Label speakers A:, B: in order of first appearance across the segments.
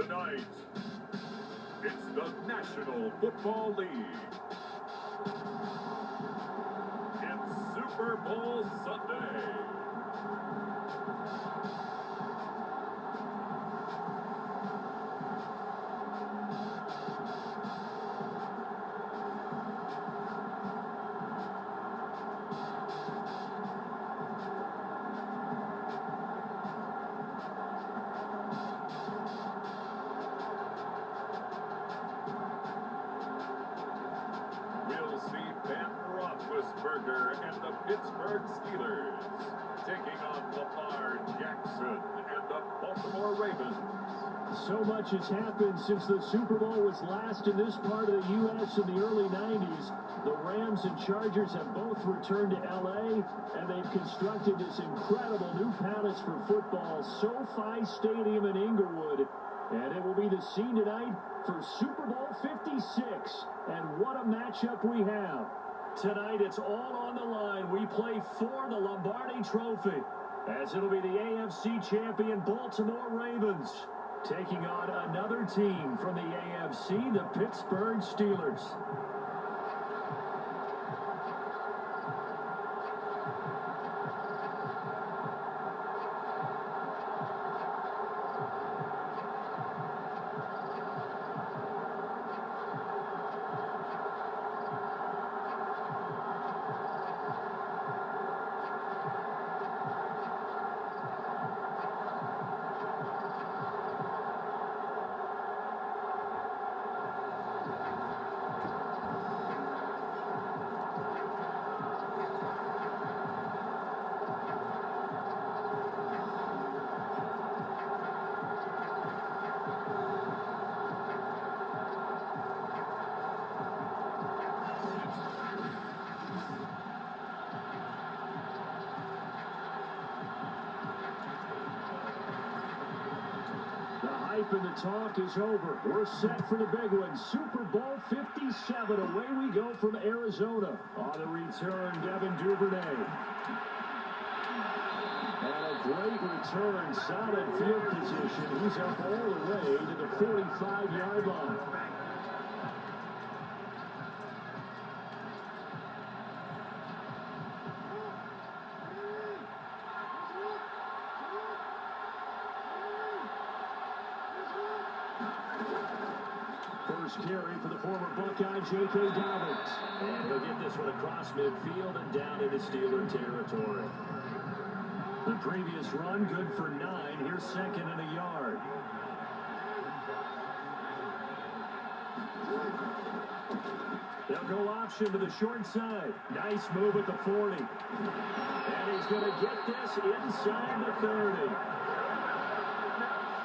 A: Tonight, it's the National Football League. It's Super Bowl Sunday. We'll see PITTSBURGH and the Pittsburgh Steelers taking on Lamar Jackson and the Baltimore Ravens.
B: So much has happened since the Super Bowl was last in this part of the U.S. in the early 90s. The Rams and Chargers have both returned to L.A., and they've constructed this incredible new palace for football, SoFi Stadium in Inglewood. And it will be the scene tonight for Super Bowl 56. And what a matchup we have. Tonight, it's all on the line. We play for the Lombardi Trophy, as it'll be the AFC champion Baltimore Ravens taking on another team from the AFC, the Pittsburgh Steelers. And the talk is over. We're set for the big one. Super Bowl 57. Away we go from Arizona. On the return, Devin Duvernay. And a great return. Solid field position. He's up all the way to the 45-yard line. First carry for the former Buckeye, J.K. Dobbins. And he'll get this one across midfield and down into Steeler territory. The previous run, good for 9. Here's second and a yard. They'll go option to the short side. Nice move at the 40. And he's going to get this inside the 30.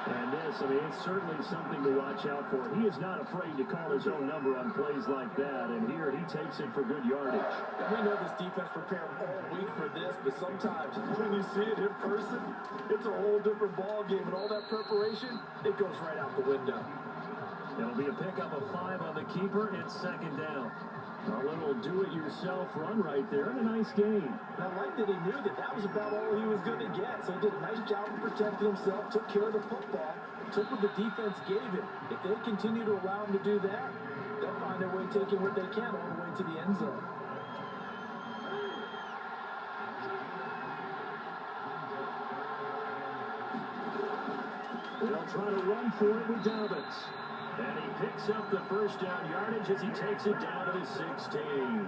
B: And this, I mean, it's certainly something to watch out for. He is not afraid to call his own number on plays like that, and here he takes it for good yardage.
C: And we know this defense prepared all week for this, but sometimes when you see it in person, it's a whole different ball game, and all that preparation, it goes right out the window.
B: It'll be a pickup of 5 on the keeper. It's second down. A little do-it-yourself run right there, and a nice gain.
C: And I like that he knew that that was about all he was going to get. So he did a nice job of protecting himself, took care of the football, took what the defense gave him. If they continue to allow him to do that, they'll find their way taking what they can all the way to the end zone.
B: They'll try to run for it with Dobbins. And he picks up the first down yardage as he takes it down to the 16.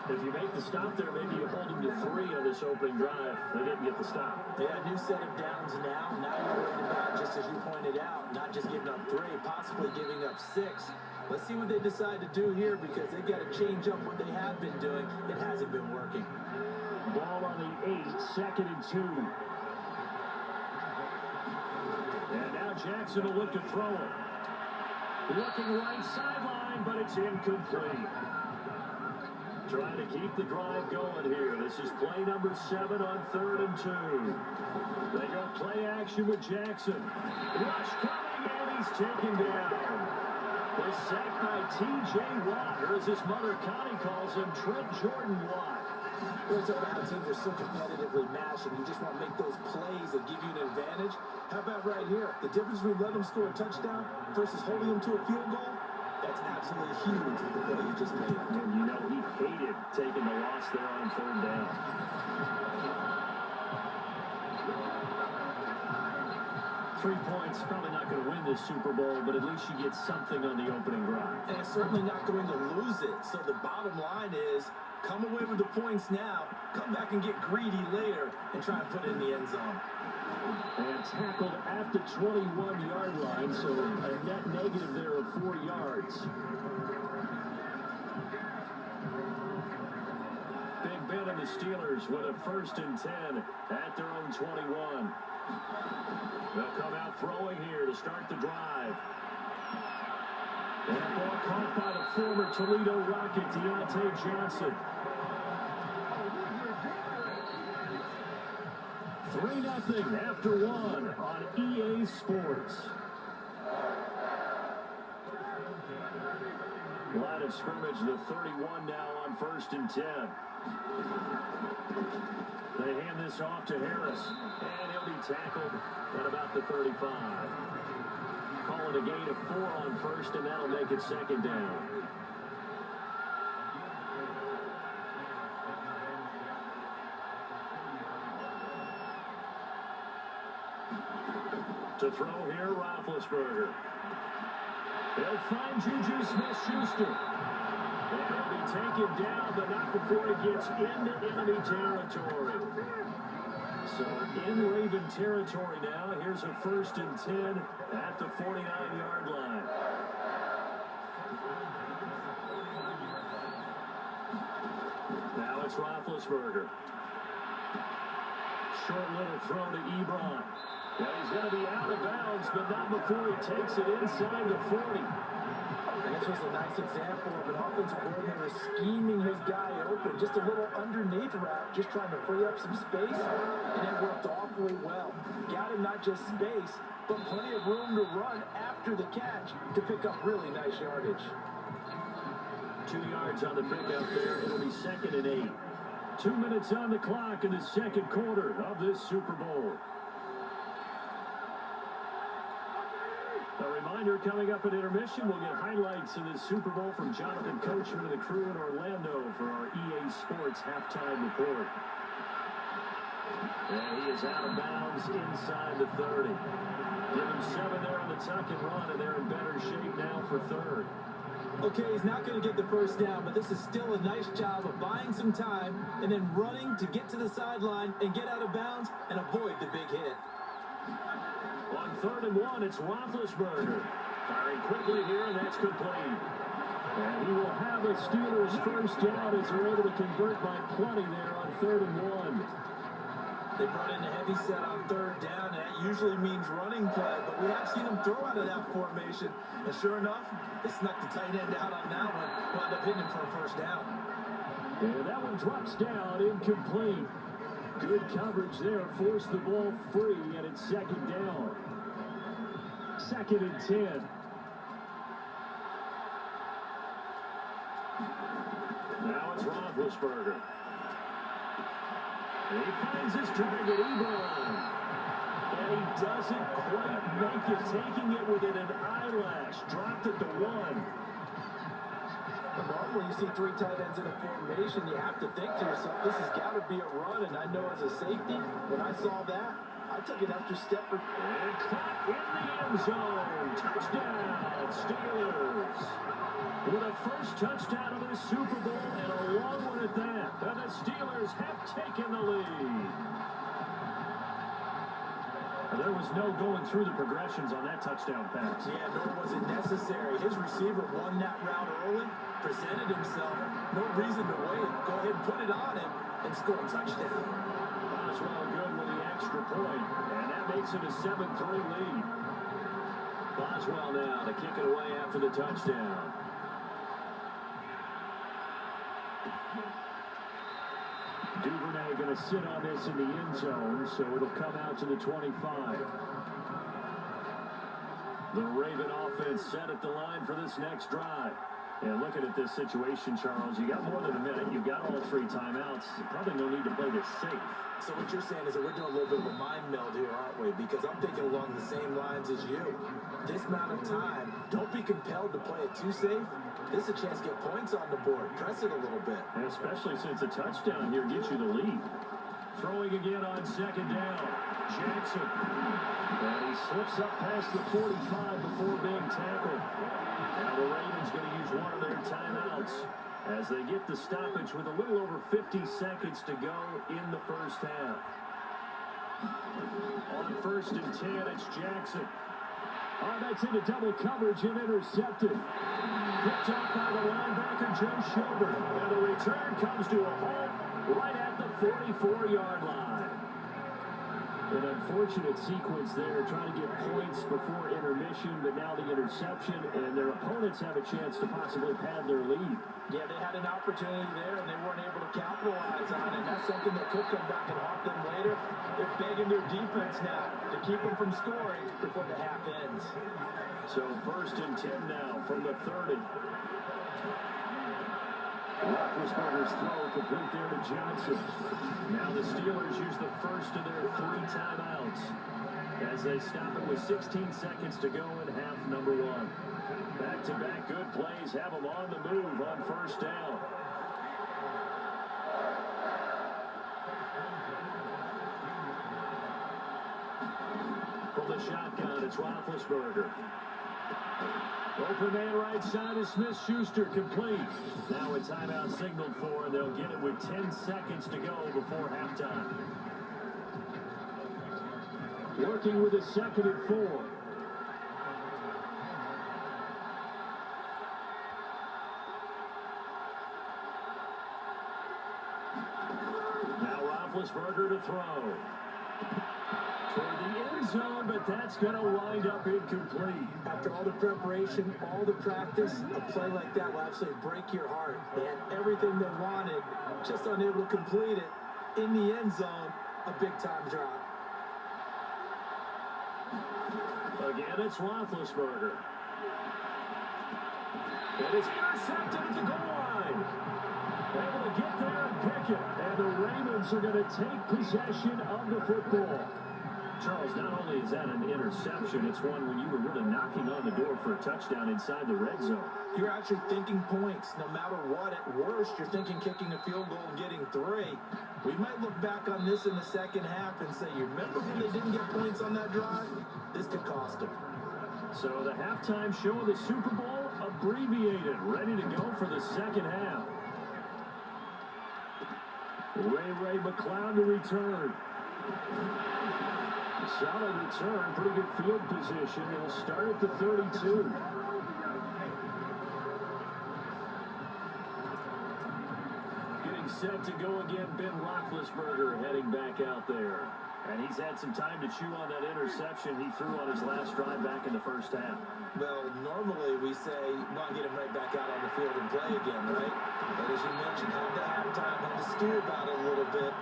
B: If you make the stop there, maybe you hold him to 3 on this opening drive. They didn't get the stop.
C: Yeah, new set of downs now. Now you're worried about, just as you pointed out, not just giving up 3, possibly giving up 6. Let's see what they decide to do here, because they've got to change up what they have been doing. It hasn't been working.
B: Ball on the 8, second and 2. And now Jackson will look to throw it. Looking right sideline, but it's incomplete. Trying to keep the drive going here. This is play number 7 on 3rd and 2. They go play action with Jackson. Rush coming, and he's taken down. They're sacked by T.J. Watt, or as his mother Connie calls him, Trent Jordan Watt.
C: There's about teams are so competitively matched, and you just want to make those plays that give you an advantage. How about right here? The difference between letting them score a touchdown versus holding them to a field goal, that's absolutely huge with the play he just made.
B: And you know he hated taking the loss there on third down. 3 points, probably not going to win this Super Bowl, but at least you get something on the opening drive.
C: And it's certainly not going to lose it. So the bottom line is, come away with the points now, come back and get greedy later, and try and put it in the end zone.
B: And tackled at the 21-yard line, so a net negative there of 4 yards. Big Ben and the Steelers with a 1st and 10 at their own 21. They'll come out throwing here to start the drive. And a ball caught by the former Toledo Rocket, Deontay Johnson. 3-0 after 1 on EA Sports. Line of scrimmage, the 31 now on 1st and 10. They hand this off to Harris, and he'll be tackled at about the 35. Calling a gain of 4 on 1st, and that'll make it 2nd down. To throw here, Roethlisberger. They'll find Juju Smith-Schuster. And he'll be taken down, but not before he gets into enemy territory. So in Raven territory now. Here's a 1st and 10 at the 49-yard line. Now it's Roethlisberger. Short little throw to Ebron. Well, he's going to be out of bounds, but not before he takes it inside the 40.
C: This was a nice example of an offensive coordinator scheming his guy open. Just a little underneath route, just trying to free up some space, and it worked awfully well. Got him not just space, but plenty of room to run after the catch to pick up really nice yardage.
B: 2 yards on the pickup there. It'll be 2nd and 8. 2 minutes on the clock in the 2nd quarter of this Super Bowl. A reminder, coming up at intermission, we'll get highlights of the Super Bowl from Jonathan Coachman and the crew in Orlando for our EA Sports halftime report. And he is out of bounds inside the 30. Give him 7 there on the tuck and run, and they're in better shape now for 3rd.
C: Okay, he's not going to get the 1st down, but this is still a nice job of buying some time and then running to get to the sideline and get out of bounds and avoid the big hit.
B: On 3rd and 1, it's Roethlisberger. Firing quickly here, and that's complete. And he will have a Steelers 1st down as they're able to convert by plenty there on 3rd and 1.
C: They brought in a heavy set on 3rd down, and that usually means running play, but we have seen him throw out of that formation. And sure enough, they snuck the tight end out on that one. Wound up hitting him for a 1st down.
B: And that one drops down, incomplete. Good coverage there, forced the ball free, and it's 2nd down. 2nd and 10. Now it's Roethlisberger. And he finds his target, Ebron. And he doesn't quite make it, taking it within an eyelash. Dropped at the 1.
C: When you see 3 tight ends in a formation, you have to think to yourself, this has got to be a run. And I know as a safety, when I saw that, I took an extra step.
B: And caught in the end zone. Touchdown, Steelers. With a 1st touchdown of the Super Bowl and a long one at that. And the Steelers have taken the lead. There was no going through the progressions on that touchdown pass.
C: Yeah, nor was it necessary. His receiver won that route early, presented himself. No reason to wait. Go ahead and put it on him and score a touchdown.
B: Boswell good with the extra point, and that makes it a 7-3 lead. Boswell now to kick it away after the touchdown. Duvernay going to sit on this in the end zone, so it'll come out to the 25. The Raven offense set at the line for this next drive. And looking at this situation, Charles, you got more than a minute. You've got all 3 timeouts. Probably no need to play this safe.
C: So what you're saying is that we're doing a little bit of a mind meld here, aren't we? Because I'm thinking along the same lines as you. This amount of time, don't be compelled to play it too safe. This is a chance to get points on the board. Press it a little bit.
B: And especially since a touchdown here gets you the lead. Throwing again on 2nd down. Jackson. And he slips up past the 45 before being tackled. Now the Ravens going to use one of their timeouts as they get the stoppage with a little over 50 seconds to go in the first half. On 1st and 10, it's Jackson. Oh, that's into double coverage and intercepted. Picked up by the linebacker, Joe Schobert. And the return comes to a halt right at the 44-yard line. An unfortunate sequence there, trying to get points before intermission, but now the interception, and their opponents have a chance to possibly pad their lead.
C: Yeah, they had an opportunity there, and they weren't able to capitalize on it. That's something that could come back and haunt them later. They're begging their defense now to keep them from scoring before the half ends.
B: So 1st and 10 now from the 30. Roethlisberger's throw complete there to Johnson. Now the Steelers use the first of their 3 timeouts as they stop it with 16 seconds to go in half number 1. Back-to-back good plays have them on the move on 1st down. From the shotgun, it's Roethlisberger. Open man right side is Smith-Schuster, complete. Now a timeout signaled for, and they'll get it with 10 seconds to go before halftime. Working with a 2nd and 4. Now Roethlisberger to throw. For the end zone, but that's going to wind up incomplete.
C: After all the preparation, all the practice, a play like that will absolutely break your heart. They had everything they wanted, just unable to complete it. In the end zone, a big-time drop.
B: Again, it's Roethlisberger. It is intercepted at the goal line. Able to get there and pick it. And the Ravens are going to take possession of the football. Charles, not only is that an interception, it's one when you were really knocking on the door for a touchdown inside the red zone.
C: You're actually thinking points no matter what. At worst, you're thinking kicking a field goal and getting 3. We might look back on this in the second half and say, you remember when they didn't get points on that drive? This could cost them.
B: So the halftime show of the Super Bowl abbreviated, ready to go for the second half. Ray McCloud to return. Solid return, pretty good field position. They'll start at the 32. Getting set to go again, Ben Roethlisberger heading back out there. And he's had some time to chew on that interception he threw on his last drive back in the first half.
C: Well, normally we say, well, get him right back out on the field and play again, right? But as you mentioned, had the halftime, had to stew about it a little bit.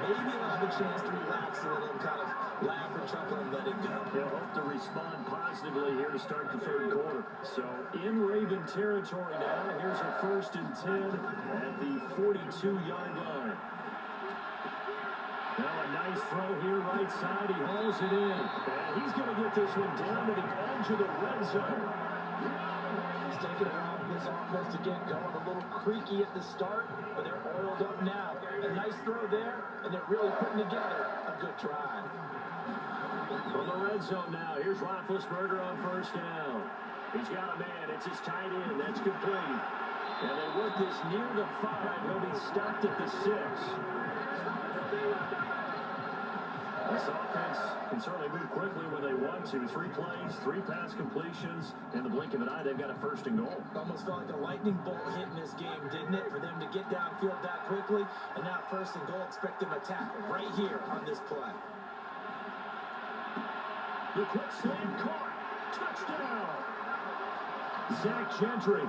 C: Maybe he'll have a chance to relax a little and kind of laugh and chuckle and let it go.
B: He'll hope to respond positively here to start the 3rd quarter. So in Raven territory now, here's a 1st and 10 at the 42-yard line. Now a nice throw here right side. He hauls it in. And he's going to get this one down to the edge of the red zone.
C: It's taking a while for this offense to get going. A little creaky at the start, but they're oiled up now. A nice throw there, and they're really putting together a good drive.
B: From the red zone now, here's Roethlisberger on 1st down. He's got a man. It's his tight end. That's complete. And they work this near the 5. He'll be stopped at the 6. This offense can certainly move quickly when they want to. 3 plays, 3 pass completions. In the blink of an eye, they've got a 1st and goal.
C: Almost felt like a lightning bolt hit in this game, didn't it? For them to get downfield that quickly. And now 1st and goal, expect them to tackle right here on this play.
B: The quick slant caught. Touchdown. Zach Gentry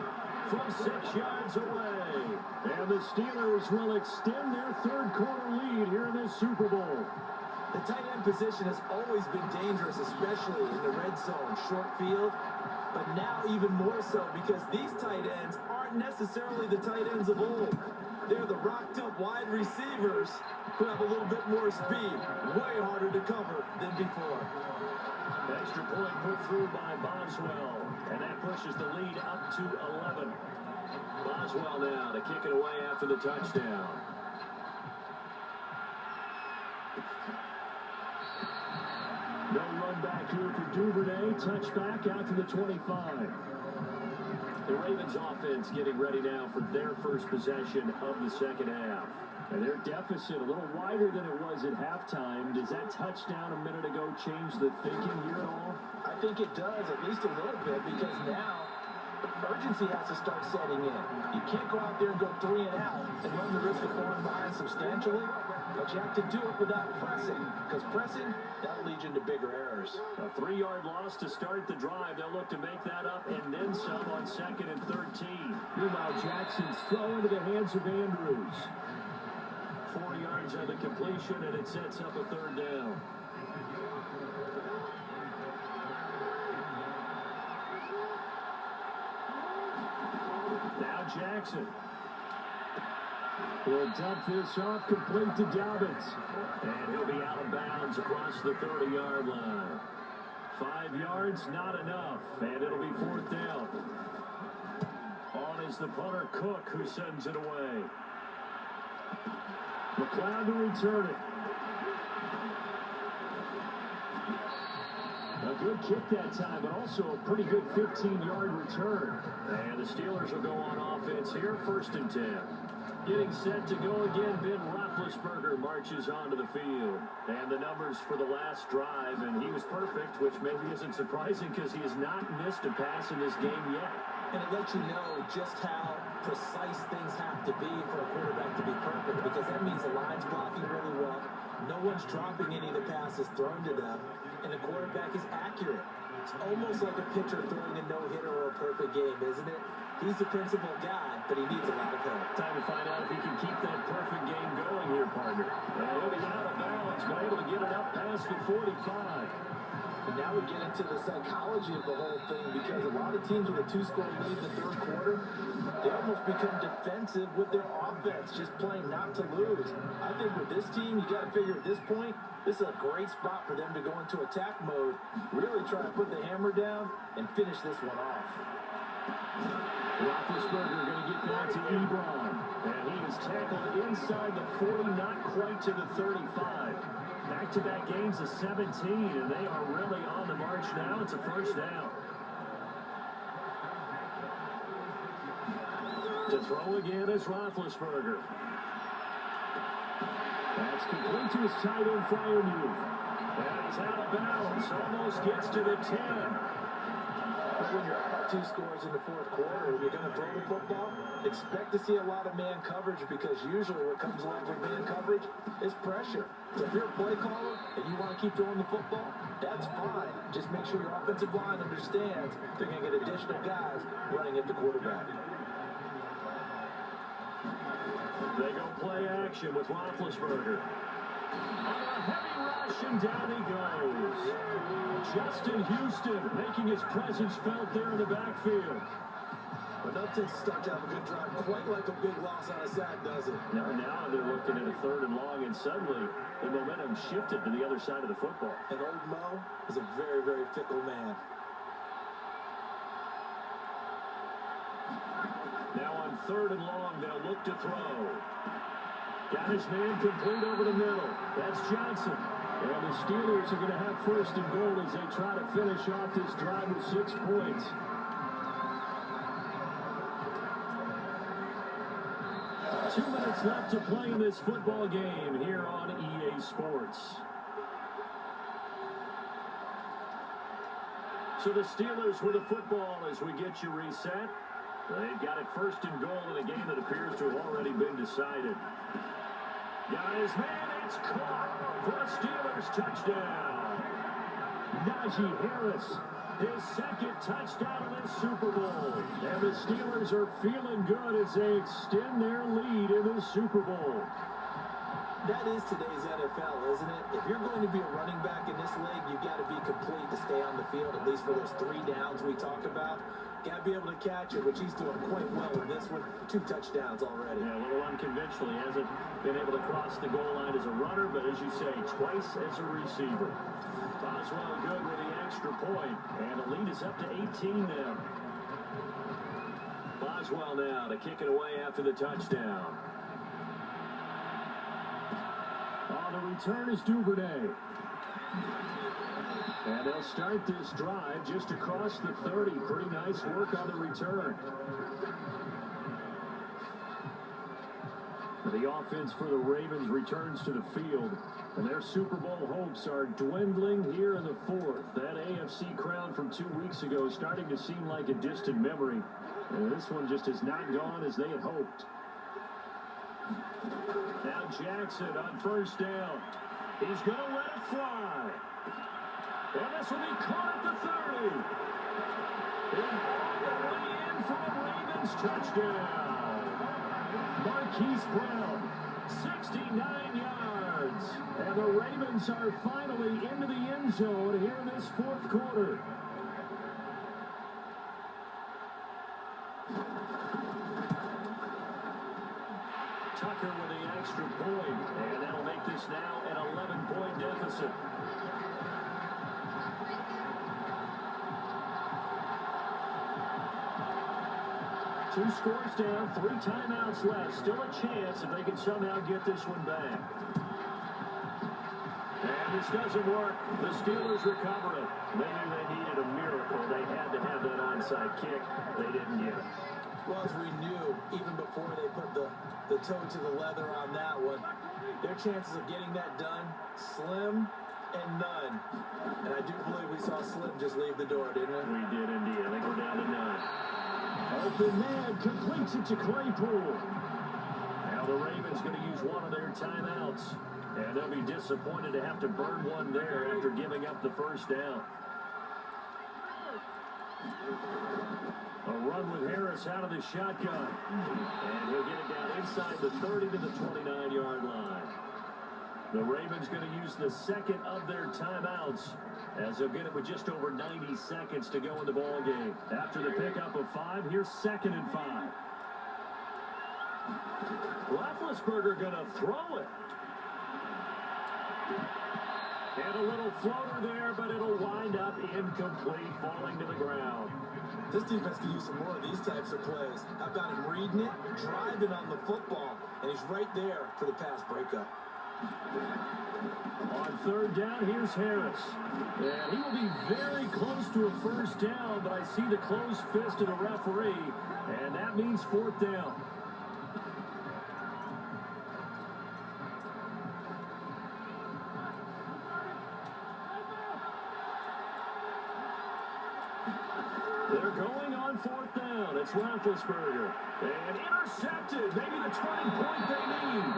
B: from 6 yards away. And the Steelers will extend their 3rd quarter lead here in this Super Bowl.
C: The tight end position has always been dangerous, especially in the red zone, short field, but now even more so because these tight ends aren't necessarily the tight ends of old. They're the rocked-up wide receivers who have a little bit more speed, way harder to cover than before.
B: Extra point put through by Boswell, and that pushes the lead up to 11. Boswell now to kick it away after the touchdown. No run back here for Duvernay. Touchback out to the 25. The Ravens offense getting ready now for their first possession of the second half. And their deficit a little wider than it was at halftime. Does that touchdown a minute ago change the thinking here at all?
C: I think it does, at least a little bit, because now urgency has to start setting in. You can't go out there and go 3 and out and run the risk of falling behind substantially, but you have to do it without pressing, because pressing, that'll lead you into bigger errors.
B: A 3-yard loss to start the drive. They'll look to make that up and then some on 2nd and 13. Meanwhile, Jackson's throw into the hands of Andrews. 4 yards on the completion, and it sets up a 3rd down. Now Jackson. He'll dump this off, complete to Dobbins. And he'll be out of bounds across the 30-yard line. 5 yards, not enough, and it'll be 4th down. On is the punter, Cook, who sends it away. McLeod to return it. A good kick that time, but also a pretty good 15-yard return. And the Steelers will go on offense here, 1st and 10. Getting set to go again, Ben Roethlisberger marches onto the field. And the numbers for the last drive, and he was perfect, which maybe isn't surprising because he has not missed a pass in this game yet.
C: And it lets you know just how precise things have to be for a quarterback to be perfect, because that means the line's blocking really well, no one's dropping any of the passes thrown to them, and the quarterback is accurate. It's almost like a pitcher throwing a no-hitter or a perfect game, isn't it? He's the principal guy, but he needs a lot of help.
B: Time to find out if he can keep that perfect game going here, partner. And he'll be out of bounds, but able to get it up past the 45.
C: And now we get into the psychology of the whole thing, because a lot of teams with a 2-score lead in the 3rd quarter, they almost become defensive with their offense, just playing not to lose. I think with this team, you got to figure at this point, this is a great spot for them to go into attack mode, really try to put the hammer down and finish this one off.
B: Roethlisberger going to get that to Ebron. And he is tackled inside the 40, not quite to the 35. Back-to-back gains of 17, and they are really on the march now. It's a 1st down. To throw again is Roethlisberger. That's complete to his tight end, Freiermuth. And he's out of bounds. Almost gets to the 10.
C: But when you're up 2 scores in the 4th quarter and you're going to throw the football, expect to see a lot of man coverage, because usually what comes along with man coverage is pressure. So if you're a play caller and you want to keep throwing the football, that's fine. Just make sure your offensive line understands they're going to get additional guys running at the quarterback.
B: They go play action with Roethlisberger. On a heavy rush, and down he goes. Justin Houston making his presence felt there in the backfield.
C: But nothing starts to have a good drive, quite like a big loss on a sack, does it?
B: Now they're looking at a 3rd and long, and suddenly the momentum shifted to the other side of the football.
C: And old Mo is a very, very fickle man.
B: Now on 3rd and long, they'll look to throw. Got his man complete over the middle. That's Johnson. And the Steelers are going to have 1st and goal as they try to finish off this drive with 6 points. Two minutes left to play in this football game here on EA Sports. So the Steelers with the football as we get you reset. They've got it 1st and goal in a game that appears to have already been decided. Got his man, it's caught for a Steelers touchdown. Najee Harris, his 2nd touchdown in the Super Bowl. And the Steelers are feeling good as they extend their lead in the Super Bowl.
C: that is today's NFL, isn't it? If you're going to be a running back in this league, you've got to be complete to stay on the field, at least for those 3 downs we talk about. Got to be able to catch it, which he's doing quite well in this one. 2 touchdowns already.
B: Yeah, a little unconventional. He hasn't been able to cross the goal line as a runner, but as you say, twice as a receiver. Boswell good with the extra point, and the lead is up to 18 now. Boswell now to kick it away after the touchdown. On the return is Duvernay. And they'll start this drive just across the 30. Pretty nice work on the return. The offense for the Ravens returns to the field, and their Super Bowl hopes are dwindling here in the 4th. That AFC crown from 2 weeks ago is starting to seem like a distant memory, and this one just has not gone as they had hoped. Now Jackson on first down. He's going to let it fly. And this will be caught at the 30. And all the way in for a Ravens touchdown. Marquise Brown, 69 yards. And the Ravens are finally into the end zone here in this 4th quarter. Tucker with the extra point. And that'll make this now an 11-point deficit. Two scores down, 3 timeouts left. Still a chance if they can somehow get this one back. And this doesn't work. The Steelers recover it. They knew they needed a miracle. They had to have that onside kick. They didn't get it.
C: Well, as we knew, even before they put the toe to the leather on that one, their chances of getting that done, slim and none. And I do believe we saw Slim just leave the door, didn't we?
B: We did indeed. I think we're down to 9. Open man completes it to Claypool. Now the Ravens going to use one of their timeouts. And they'll be disappointed to have to burn one there after giving up the first down. A run with Harris out of the shotgun. And he'll get it down inside the 30 to the 29-yard line. The Ravens going to use the second of their timeouts, as they'll get it with just over 90 seconds to go in the ball game. After the pickup of 5, here's 2nd and 5. Roethlisberger going to throw it. And a little floater there, but it'll wind up incomplete, falling to the ground.
C: This defense can use some more of these types of plays. How about him reading it, driving on the football, and he's right there for the pass breakup.
B: On 3rd down, here's Harris. And he will be very close to a first down, but I see the closed fist of the referee, and that means 4th down. They're going on 4th down. It's Roethlisberger. And intercepted. Maybe the turning point they need.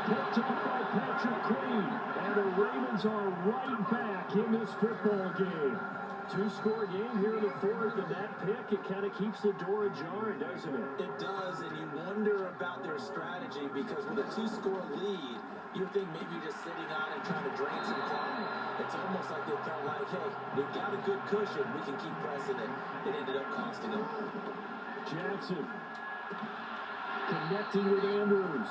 B: Picked up by Patrick Queen. And the Ravens are right back in this football game. 2-score game here in the 4th, and that pick, it kind of keeps the door ajar, doesn't it?
C: It does, and you wonder about their strategy, because with a 2-score lead, you think maybe just sitting on it trying to drain some clock. It's almost like they felt like, hey, we've got a good cushion, we can keep pressing it. It ended up costing them.
B: Jackson connecting with Andrews.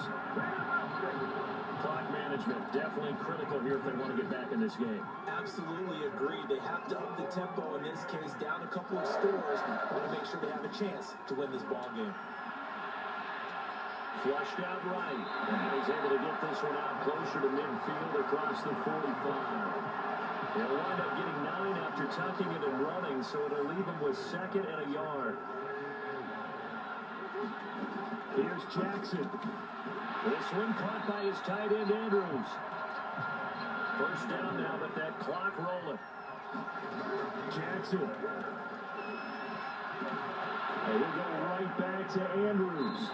B: Clock management definitely critical here if they want to get back in this game.
C: Absolutely agreed. They have to up the tempo in this case, down a couple of scores. Want to make sure they have a chance to win this ball game.
B: Flushed out right. And he's able to get this one out closer to midfield across the 45. They'll wind up getting 9 after tucking it and running, so it'll leave him with 2nd and a yard. Here's Jackson. This one caught by his tight end, Andrews. First down now, but that clock rolling. Jackson. And we'll go right back to Andrews.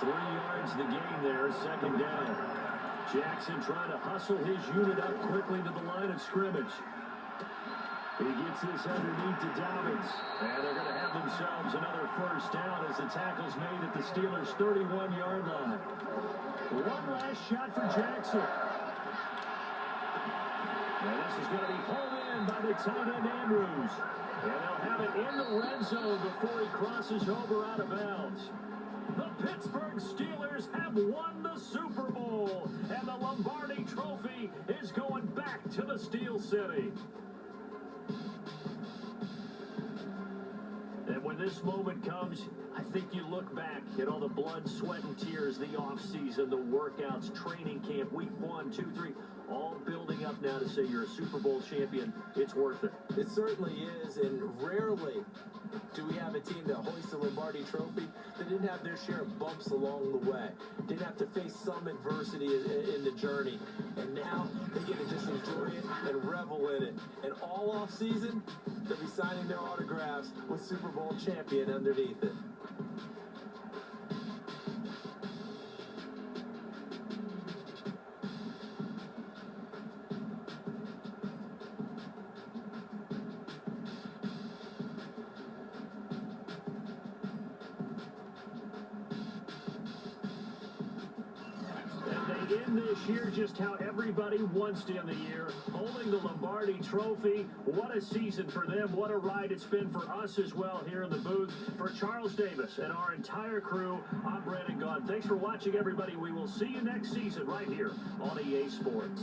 B: 3 yards the gain there, 2nd down. Jackson trying to hustle his unit up quickly to the line of scrimmage. He gets this underneath to Dobbins. And they're going to have themselves another first down as the tackle's made at the Steelers' 31-yard line. One last shot for Jackson. And this is going to be pulled in by the tight end Andrews. And they'll have it in the red zone before he crosses over out of bounds. The Pittsburgh Steelers have won the Super Bowl, and the Lombardi Trophy is going back to the Steel City. And when this moment comes, I think you look back at all the blood, sweat, and tears, the offseason, the workouts, training camp, week 1, 2, 3, all building up now to say you're a Super Bowl champion. It's worth it.
C: It certainly is, and rarely do we have a team that hoists the Lombardi Trophy that didn't have their share of bumps along the way, didn't have to face some adversity in the journey, and now they get to just enjoy it and revel in it. And all off season, they'll be signing their autographs with Super Bowl champion underneath it.
B: In this year, just how everybody wants to end the year, holding the Lombardi Trophy. What a season for them. What a ride it's been for us as well here in the booth. For Charles Davis and our entire crew, I'm Brandon Gaughan. Thanks for watching, everybody. We will see you next season right here on EA Sports.